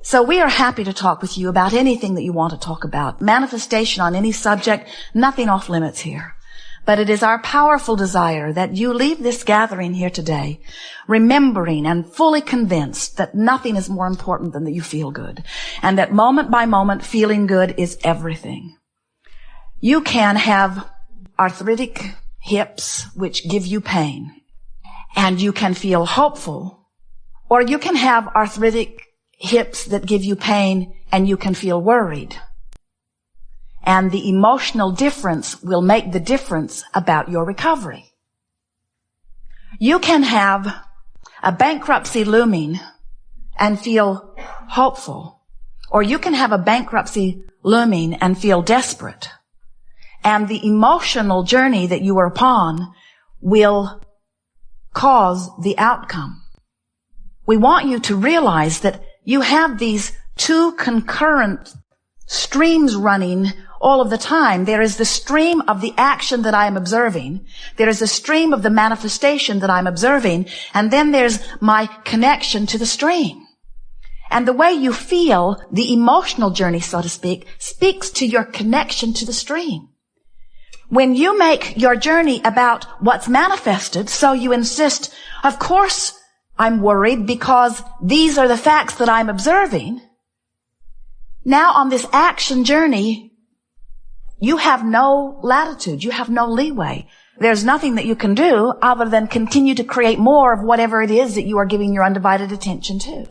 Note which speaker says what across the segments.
Speaker 1: So we are happy to talk with you about anything that you want to talk about. Manifestation on any subject, nothing off limits here. But it is our powerful desire that you leave this gathering here today remembering and fully convinced that nothing is more important than that you feel good, and that moment by moment feeling good is everything. You can have arthritic hips which give you pain, and you can feel hopeful, or you can have arthritic hips that give you pain and you can feel worried. And the emotional difference will make the difference about your recovery. You can have a bankruptcy looming and feel hopeful, or you can have a bankruptcy looming and feel desperate. And the emotional journey that you are upon will cause the outcome. We want you to realize that you have these two concurrent streams running all of the time. There is the stream of the action that I am observing. There is a stream of the manifestation that I'm observing. And then there's my connection to the stream. And the way you feel, the emotional journey, so to speak, speaks to your connection to the stream. When you make your journey about what's manifested, so you insist, of course I'm worried because these are the facts that I'm observing. Now on this action journey, you have no latitude. You have no leeway. There's nothing that you can do other than continue to create more of whatever it is that you are giving your undivided attention to.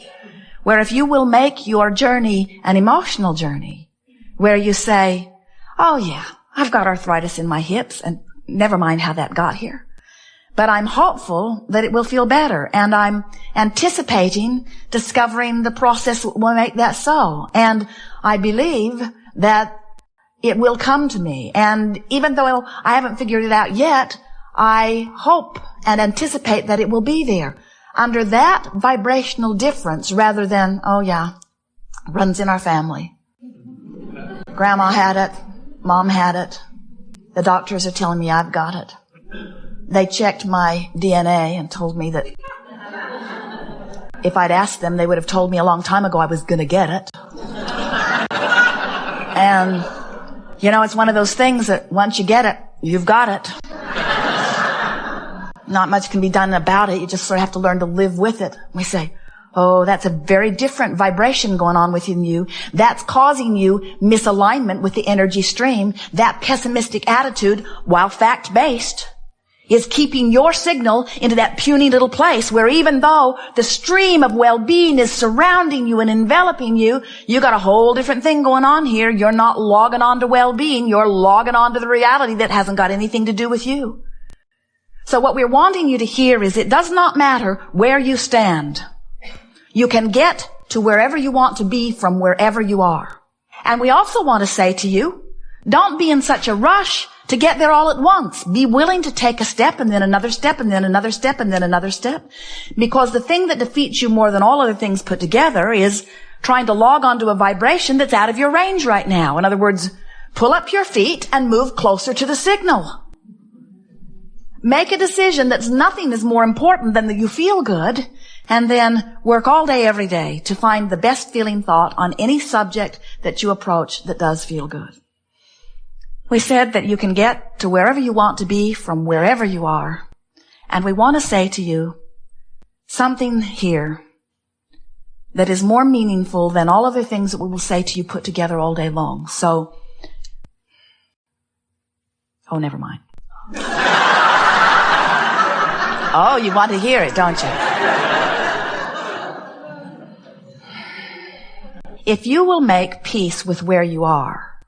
Speaker 1: Where if you will make your journey an emotional journey, where you say, oh yeah, I've got arthritis in my hips, and never mind how that got here. But I'm hopeful that it will feel better, and I'm anticipating discovering the process that will make that so. And I believe that it will come to me. And even though I haven't figured it out yet, I hope and anticipate that it will be there. Under that vibrational difference, rather than, oh yeah, runs in our family. Grandma had it. Mom had it. The doctors are telling me I've got it. They checked my DNA and told me that if I'd asked them, they would have told me a long time ago I was going to get it. And, you know, it's one of those things that once you get it, you've got it. Not much can be done about it. You just sort of have to learn to live with it. We say, oh, that's a very different vibration going on within you. That's causing you misalignment with the energy stream. That pessimistic attitude, while fact-based, is keeping your signal into that puny little place where even though the stream of well-being is surrounding you and enveloping you, you got a whole different thing going on here. You're not logging on to well-being. You're logging on to the reality that hasn't got anything to do with you. So what we're wanting you to hear is it does not matter where you stand. You can get to wherever you want to be from wherever you are. And we also want to say to you, don't be in such a rush to get there all at once. Be willing to take a step and then another step and then another step and then another step. Because the thing that defeats you more than all other things put together is trying to log onto a vibration that's out of your range right now. In other words, pull up your feet and move closer to the signal. Make a decision that's nothing is more important than that you feel good, and then work all day, every day to find the best feeling thought on any subject that you approach that does feel good. We said that you can get to wherever you want to be from wherever you are, and we want to say to you something here that is more meaningful than all other things that we will say to you put together all day long. So, oh, never mind. Oh, you want to hear it, don't you? If you will make peace with where you are,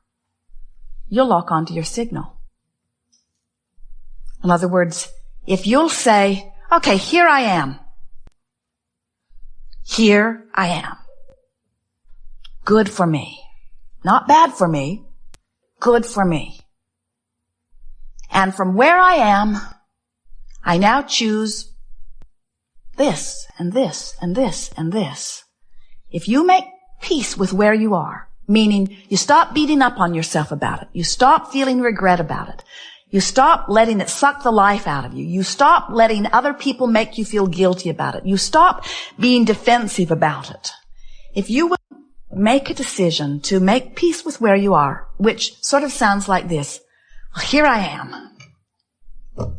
Speaker 1: you'll lock onto your signal. In other words, if you'll say, okay, here I am. Here I am. Good for me. Not bad for me. Good for me. And from where I am, I now choose this and this and this and this. If you make peace with where you are, meaning you stop beating up on yourself about it, you stop feeling regret about it, you stop letting it suck the life out of you, you stop letting other people make you feel guilty about it, you stop being defensive about it. If you will make a decision to make peace with where you are, which sort of sounds like this. Well, here I am.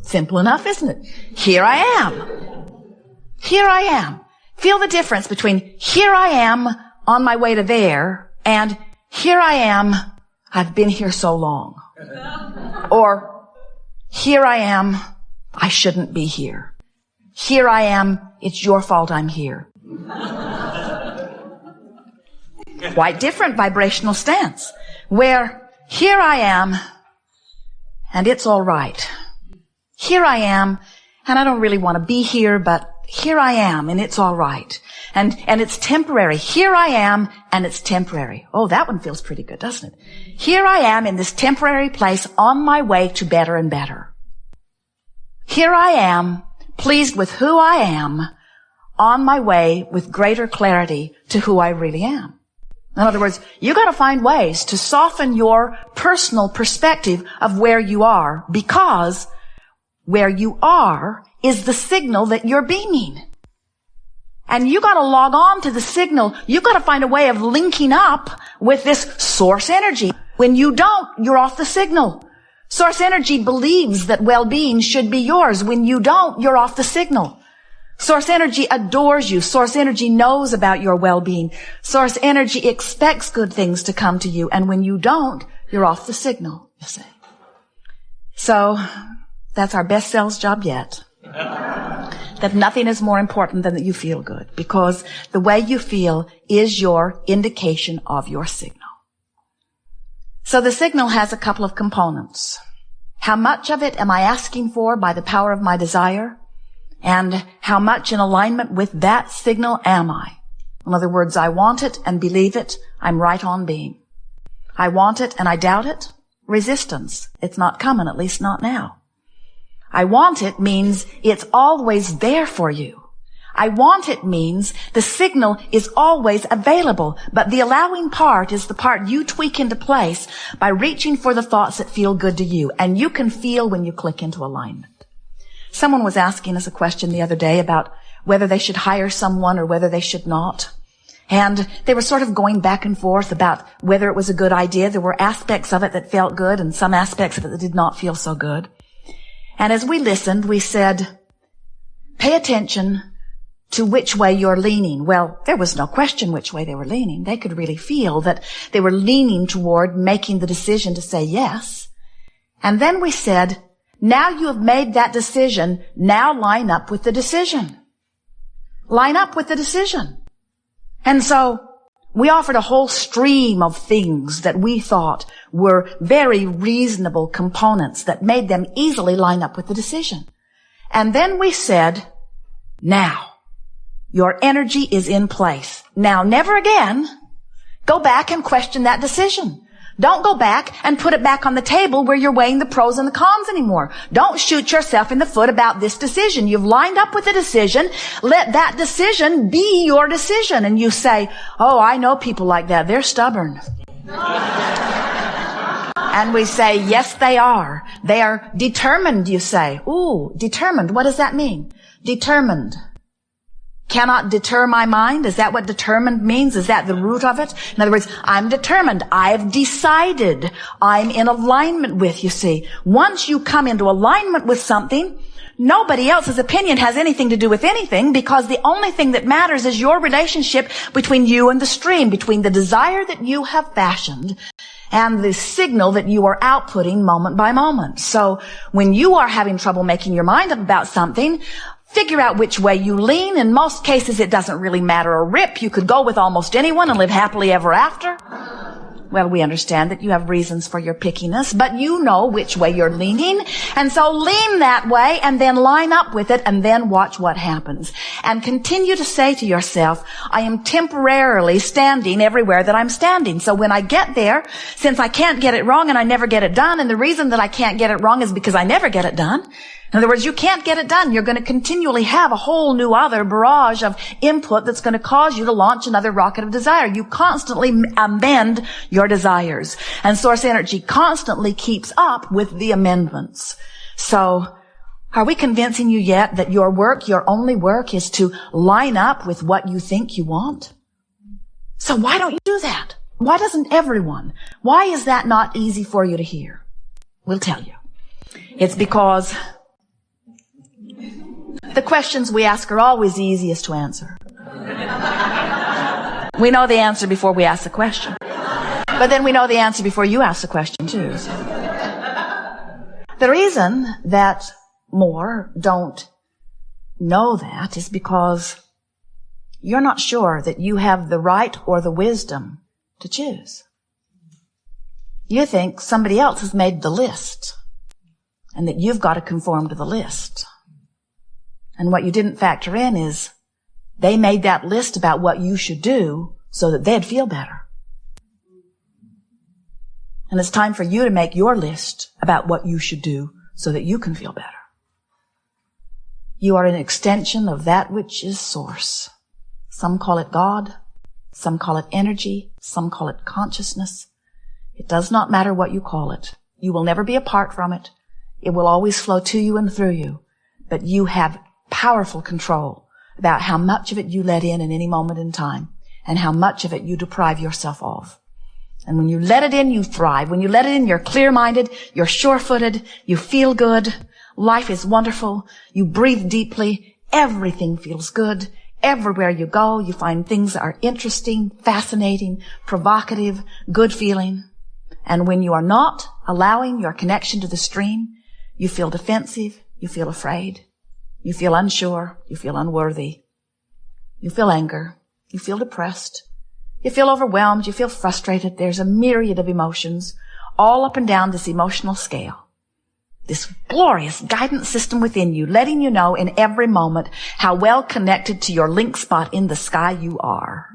Speaker 1: Simple enough, isn't it? Here I am. Here I am. Feel the difference between here I am on my way to there and here I am, I've been here so long. Or here I am, I shouldn't be here. Here I am, it's your fault I'm here. Quite different vibrational stance. Where here I am, and it's all right. Here I am, and I don't really want to be here, but here I am, and it's all right. And it's temporary. Here I am, and it's temporary. Oh, that one feels pretty good, doesn't it? Here I am in this temporary place on my way to better and better. Here I am, pleased with who I am, on my way with greater clarity to who I really am. In other words, you got to find ways to soften your personal perspective of where you are, because where you are is the signal that you're beaming. And you got to log on to the signal. You got to find a way of linking up with this source energy. When you don't, you're off the signal. Source energy believes that well-being should be yours. When you don't, you're off the signal. Source energy adores you. Source energy knows about your well-being. Source energy expects good things to come to you. And when you don't, you're off the signal, you see. So that's our best sales job yet. That nothing is more important than that you feel good, because the way you feel is your indication of your signal. So the signal has a couple of components. How much of it am I asking for by the power of my desire? And how much in alignment with that signal am I? In other words, I want it and believe it. I'm right on being. I want it and I doubt it. Resistance. It's not coming, at least not now. I want it means it's always there for you. I want it means the signal is always available, but the allowing part is the part you tweak into place by reaching for the thoughts that feel good to you. And you can feel when you click into alignment. Someone was asking us a question the other day about whether they should hire someone or whether they should not. And they were sort of going back and forth about whether it was a good idea. There were aspects of it that felt good and some aspects of it that did not feel so good. And as we listened, we said, pay attention to which way you're leaning. Well, there was no question which way they were leaning. They could really feel that they were leaning toward making the decision to say yes. And then we said, now you have made that decision. Now line up with the decision. Line up with the decision. And so we offered a whole stream of things that we thought were very reasonable components that made them easily line up with the decision. And then we said, now, your energy is in place. Now, never again go back and question that decision. Don't go back and put it back on the table where you're weighing the pros and the cons anymore. Don't shoot yourself in the foot about this decision. You've lined up with the decision. Let that decision be your decision. And you say, oh, I know people like that. They're stubborn. And we say, yes, they are. They are determined, you say. Ooh, determined. What does that mean? Determined. Cannot deter my mind? Is that what determined means? Is that the root of it? In other words, I'm determined. I've decided. I'm in alignment with, you see. Once you come into alignment with something, nobody else's opinion has anything to do with anything, because the only thing that matters is your relationship between you and the stream, between the desire that you have fashioned and the signal that you are outputting moment by moment. So when you are having trouble making your mind up about something, figure out which way you lean. In most cases, it doesn't really matter a rip. You could go with almost anyone and live happily ever after. Well, we understand that you have reasons for your pickiness, but you know which way you're leaning. And so lean that way and then line up with it and then watch what happens. And continue to say to yourself, I am temporarily standing everywhere that I'm standing. So when I get there, since I can't get it wrong and I never get it done, and the reason that I can't get it wrong is because I never get it done. In other words, you can't get it done. You're going to continually have a whole new other barrage of input that's going to cause you to launch another rocket of desire. You constantly amend your desires. And source energy constantly keeps up with the amendments. So, are we convincing you yet that your work, your only work, is to line up with what you think you want? So why don't you do that? Why doesn't everyone? Why is that not easy for you to hear? We'll tell you. It's because the questions we ask are always the easiest to answer. We know the answer before we ask the question. But then we know the answer before you ask the question too. The reason that more don't know that is because you're not sure that you have the right or the wisdom to choose. You think somebody else has made the list and that you've got to conform to the list. And what you didn't factor in is they made that list about what you should do so that they'd feel better. And it's time for you to make your list about what you should do so that you can feel better. You are an extension of that which is source. Some call it God. Some call it energy. Some call it consciousness. It does not matter what you call it. You will never be apart from it. It will always flow to you and through you. But you have powerful control about how much of it you let in any moment in time and how much of it you deprive yourself of. And when you let it in, you thrive. When you let it in, you're clear-minded, you're sure-footed, you feel good, life is wonderful, you breathe deeply, everything feels good. Everywhere you go, you find things that are interesting, fascinating, provocative, good feeling. And when you are not allowing your connection to the stream, you feel defensive, you feel afraid, you feel unsure, you feel unworthy, you feel anger, you feel depressed, you feel overwhelmed, you feel frustrated. There's a myriad of emotions all up and down this emotional scale. This glorious guidance system within you, letting you know in every moment how well connected to your link spot in the sky you are.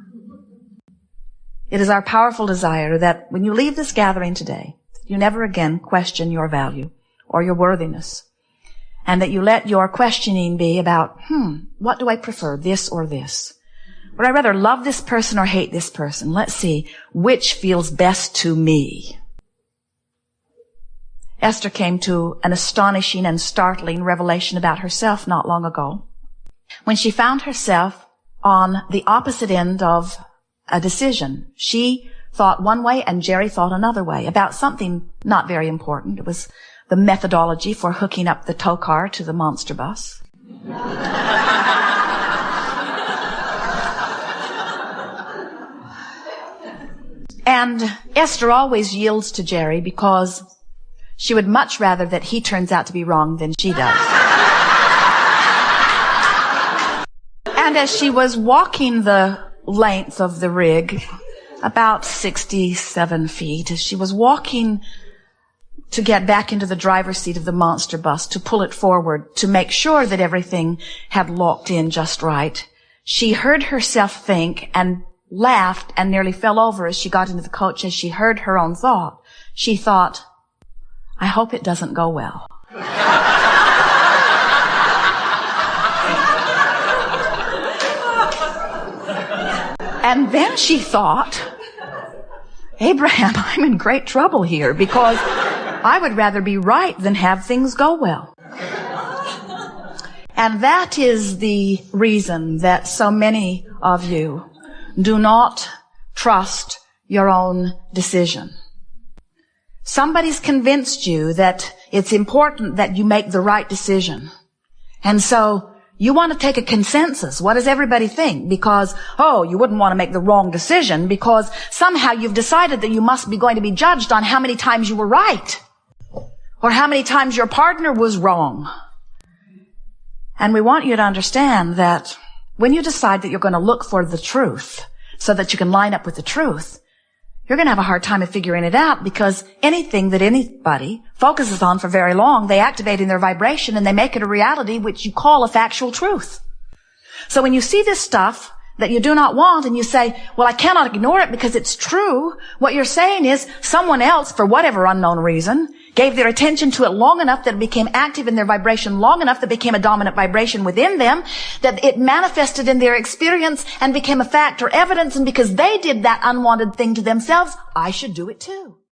Speaker 1: It is our powerful desire that when you leave this gathering today, you never again question your value or your worthiness, and that you let your questioning be about, what do I prefer, this or this? Would I rather love this person or hate this person? Let's see, which feels best to me? Esther came to an astonishing and startling revelation about herself not long ago, when she found herself on the opposite end of a decision. She thought one way and Jerry thought another way about something not very important. It was the methodology for hooking up the tow car to the monster bus. And Esther always yields to Jerry because she would much rather that he turns out to be wrong than she does. And as she was walking the length of the rig, about 67 feet, as she was walking to get back into the driver's seat of the monster bus, to pull it forward, to make sure that everything had locked in just right, she heard herself think and laughed and nearly fell over as she got into the coach as she heard her own thought. She thought, I hope it doesn't go well. And then she thought, Abraham, I'm in great trouble here because I would rather be right than have things go well. And that is the reason that so many of you do not trust your own decision. Somebody's convinced you that it's important that you make the right decision. And so you want to take a consensus. What does everybody think? Because, you wouldn't want to make the wrong decision because somehow you've decided that you must be going to be judged on how many times you were right or how many times your partner was wrong. And we want you to understand that when you decide that you're going to look for the truth so that you can line up with the truth, you're going to have a hard time of figuring it out because anything that anybody focuses on for very long, they activate in their vibration and they make it a reality which you call a factual truth. So when you see this stuff that you do not want and you say, well, I cannot ignore it because it's true, what you're saying is someone else, for whatever unknown reason, gave their attention to it long enough that it became active in their vibration, long enough that it became a dominant vibration within them, that it manifested in their experience and became a fact or evidence, and because they did that unwanted thing to themselves, I should do it too.